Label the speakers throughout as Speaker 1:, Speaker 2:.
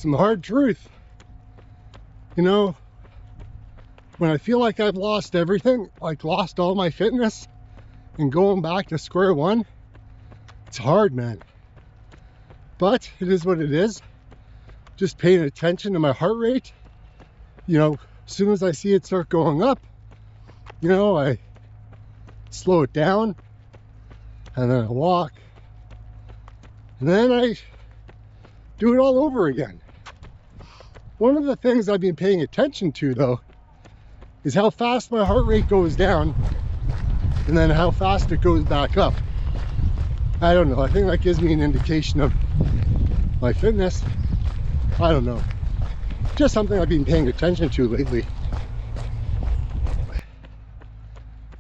Speaker 1: some hard truth. You know, when I feel like I've lost everything, like lost all my fitness and going back to square one, it's hard, man. But it is what it is. Just paying attention to my heart rate. You know, as soon as I see it start going up, you know, I slow it down and then I walk and then I do it all over again. One of the things I've been paying attention to though is how fast my heart rate goes down and then how fast it goes back up. I don't know, I think that gives me an indication of my fitness. I don't know, just something I've been paying attention to lately.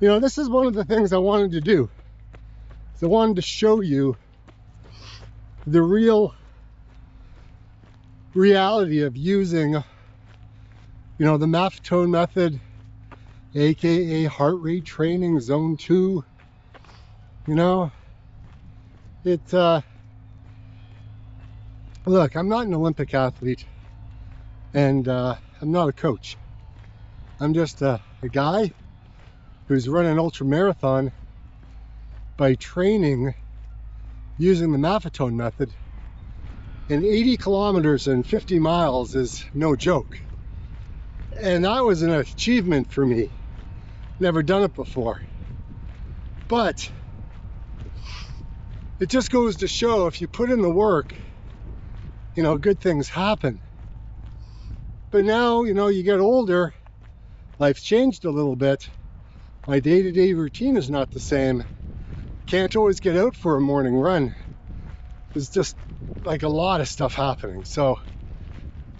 Speaker 1: You know, this is one of the things I wanted to do. So I wanted to show you the reality of using, you know, the Maffetone method, aka heart rate training, zone 2. You know, it's look, I'm not an Olympic athlete and I'm not a coach. I'm just a guy who's run an ultra marathon by training using the Maffetone method. And 80 kilometers and 50 miles is no joke. And that was an achievement for me. Never done it before. But it just goes to show if you put in the work, you know, good things happen. But now, you know, you get older, life's changed a little bit. My day-to-day routine is not the same. Can't always get out for a morning run. There's just like a lot of stuff happening. So,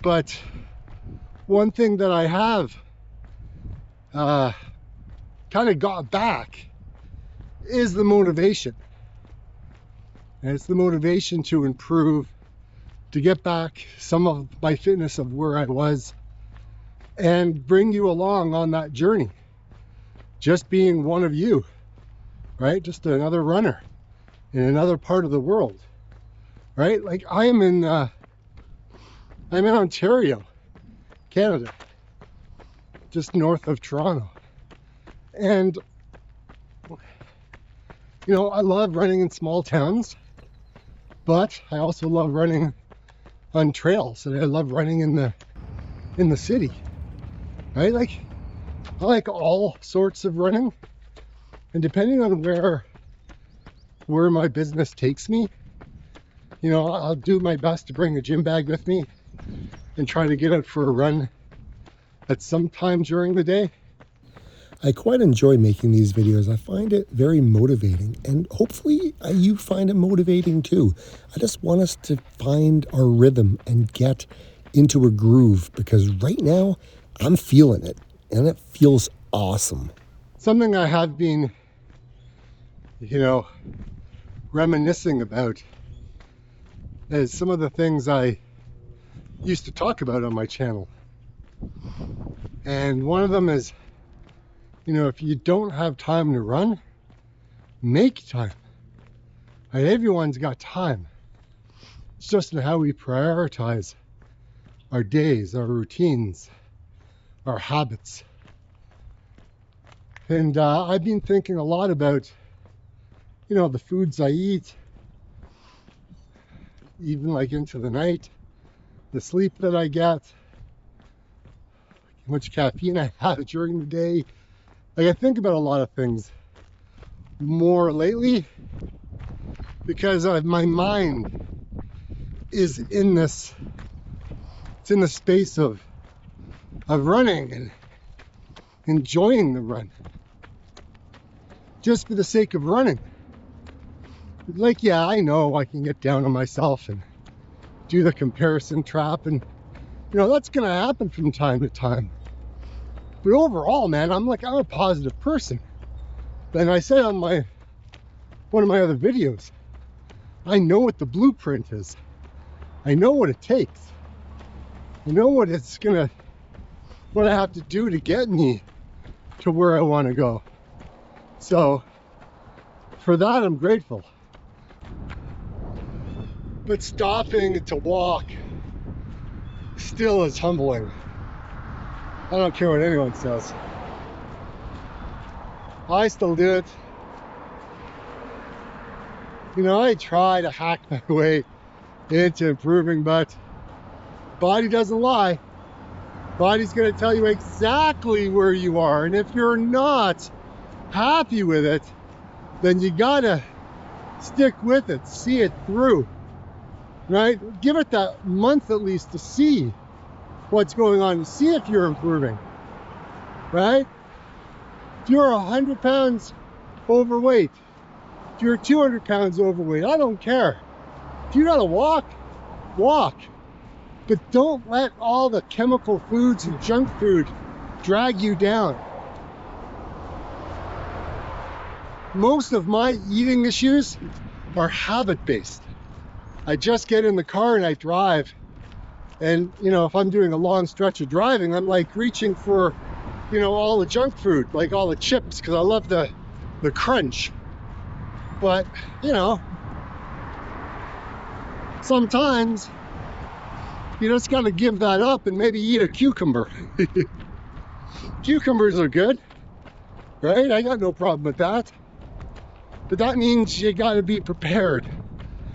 Speaker 1: but one thing that I have kind of got back is the motivation. And it's the motivation to improve, to get back some of my fitness of where I was and bring you along on that journey. Just being one of you, right? Just another runner in another part of the world, right? Like I'm in Ontario, Canada, just north of Toronto. And, you know, I love running in small towns, but I also love running on trails, and I love running in the city, right? Like, I like all sorts of running, and depending on where my business takes me, you know, I'll do my best to bring a gym bag with me and try to get out for a run at some time during the day.
Speaker 2: I quite enjoy making these videos. I find it very motivating, and hopefully you find it motivating too. I just want us to find our rhythm and get into a groove, because right now I'm feeling it. And it feels awesome.
Speaker 1: Something I have been, you know, reminiscing about is some of the things I used to talk about on my channel. And one of them is, you know, if you don't have time to run, make time. Right? Everyone's got time. It's just in how we prioritize our days, our routines, our habits. And I've been thinking a lot about, you know, the foods I eat, even like into the night, the sleep that I get, how much caffeine I have during the day. Like, I think about a lot of things more lately because my mind is in this, it's in the space of running and enjoying the run just for the sake of running. Like, yeah, I know I can get down on myself and do the comparison trap, and you know, that's gonna happen from time to time. But overall, man, I'm a positive person. And I said on one of my other videos, I know what the blueprint is. I know what it takes. I know what I have to do to get me to where I want to go. So for that, I'm grateful. But stopping to walk still is humbling. I don't care what anyone says. I still do it. You know, I try to hack my way into improving, but body doesn't lie. Body's going to tell you exactly where you are, and if you're not happy with it, then you gotta stick with it, see it through, right? Give it that month at least to see what's going on, to see if you're improving, right? If you're 100 pounds overweight, if you're 200 pounds overweight, I don't care. If you gotta walk, walk. But don't let all the chemical foods and junk food drag you down. Most of my eating issues are habit-based. I just get in the car and I drive. And, you know, if I'm doing a long stretch of driving, I'm like reaching for, you know, all the junk food, like all the chips, because I love the crunch. But, you know, sometimes you just got to give that up and maybe eat a cucumber. Cucumbers are good, right? I got no problem with that. But that means you got to be prepared.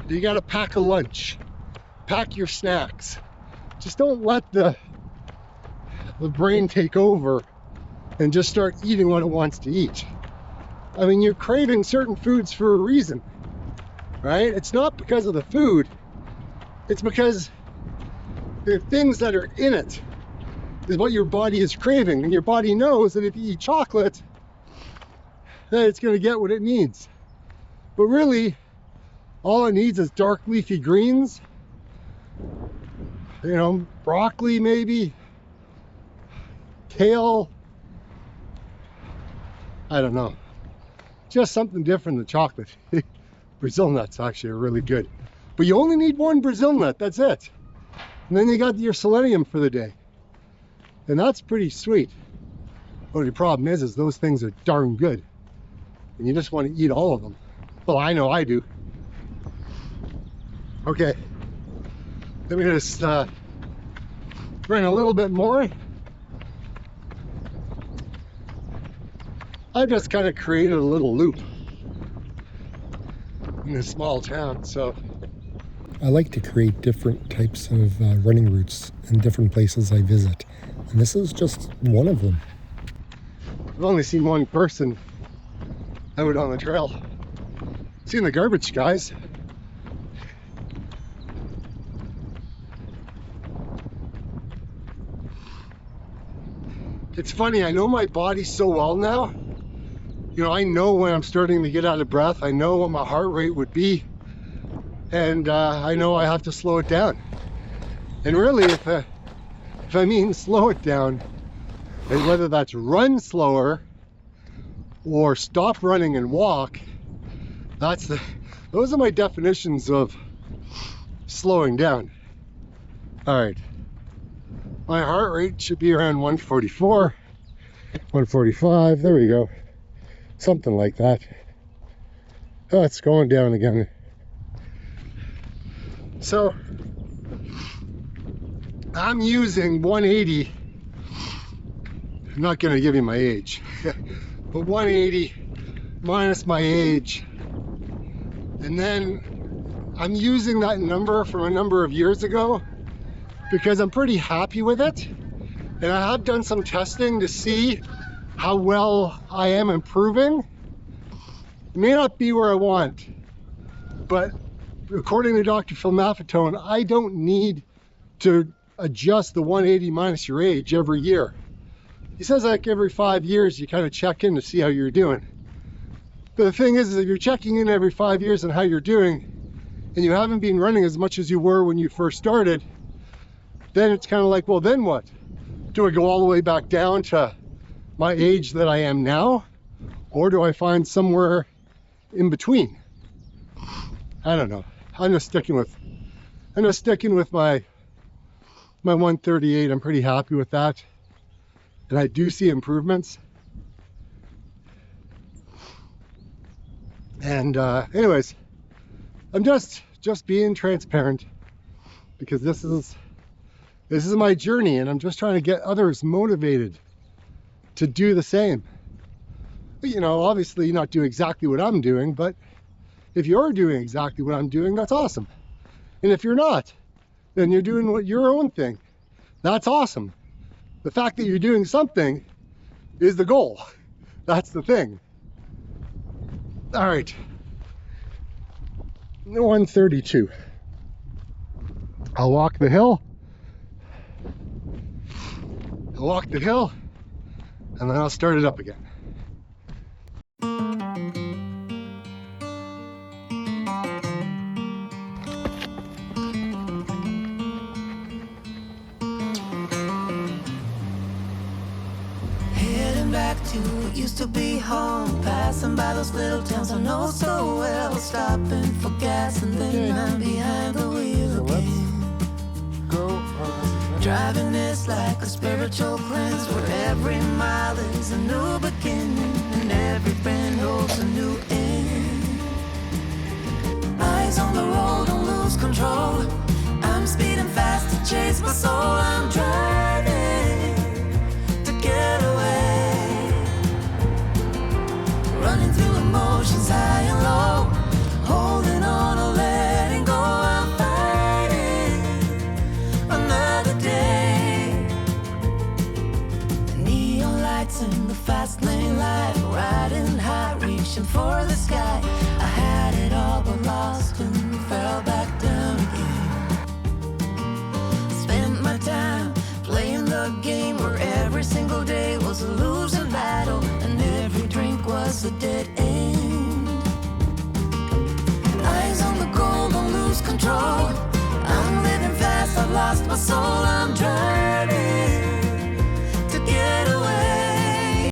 Speaker 1: You got to pack a lunch, pack your snacks. Just don't let the brain take over and just start eating what it wants to eat. I mean, you're craving certain foods for a reason, right? It's not because of the food. It's because the things that are in it is what your body is craving. And your body knows that if you eat chocolate, that it's going to get what it needs. But really, all it needs is dark leafy greens, you know, broccoli maybe, kale, I don't know. Just something different than chocolate. Brazil nuts actually are really good. But you only need one Brazil nut, that's it. And then you got your selenium for the day. And that's pretty sweet. But the problem is those things are darn good. And you just want to eat all of them. Well, I know I do. Okay. Let me just bring a little bit more. I've just kind of created a little loop in a small town, so.
Speaker 2: I like to create different types of running routes in different places I visit. And this is just one of them.
Speaker 1: I've only seen one person out on the trail. Seen the garbage guys. It's funny, I know my body so well now. You know, I know when I'm starting to get out of breath. I know what my heart rate would be. And I know I have to slow it down. And really, if I mean slow it down, and whether that's run slower or stop running and walk, those are my definitions of slowing down. All right, my heart rate should be around 144, 145, there we go, something like that. Oh, it's going down again. So I'm using 180. I'm not going to give you my age, but 180 minus my age. And then I'm using that number from a number of years ago because I'm pretty happy with it. And I have done some testing to see how well I am improving. It may not be where I want, but according to Dr. Phil Maffetone, I don't need to adjust the 180 minus your age every year. He says like every 5 years you kind of check in to see how you're doing. But the thing is if you're checking in every 5 years on how you're doing and you haven't been running as much as you were when you first started, then it's kind of like, well, then what? Do I go all the way back down to my age that I am now? Or do I find somewhere in between? I don't know. I'm just sticking with my 138. I'm pretty happy with that. And I do see improvements. And anyways, I'm just being transparent because this is This is my journey, and I'm just trying to get others motivated to do the same. You know, obviously you're not doing exactly what I'm doing, but if you're doing exactly what I'm doing, that's awesome. And if you're not, then you're doing your own thing. That's awesome. The fact that you're doing something is the goal. That's the thing. All right. 132. I'll walk the hill. I'll walk the hill, and then I'll start it up again.
Speaker 3: Back to what used to be home, passing by those little towns I know so well, stopping for gas and then I'm behind the wheel again. Driving is like a spiritual cleanse, where every mile is a new beginning and every bend holds a new end. Eyes on the road, don't lose control. I'm speeding fast to chase my soul. I'm driving to get away, running through emotions high and low, holding on or letting go. I'm fighting another day. The neon lights in the fast lane light, riding high, reaching for the sky. I had it all but lost and fell back down again. Spent my time playing the game where every single day was a losing battle and every drink was a dead end. Eyes on the goal, don't lose control. I'm living fast, I've lost my soul. I'm driving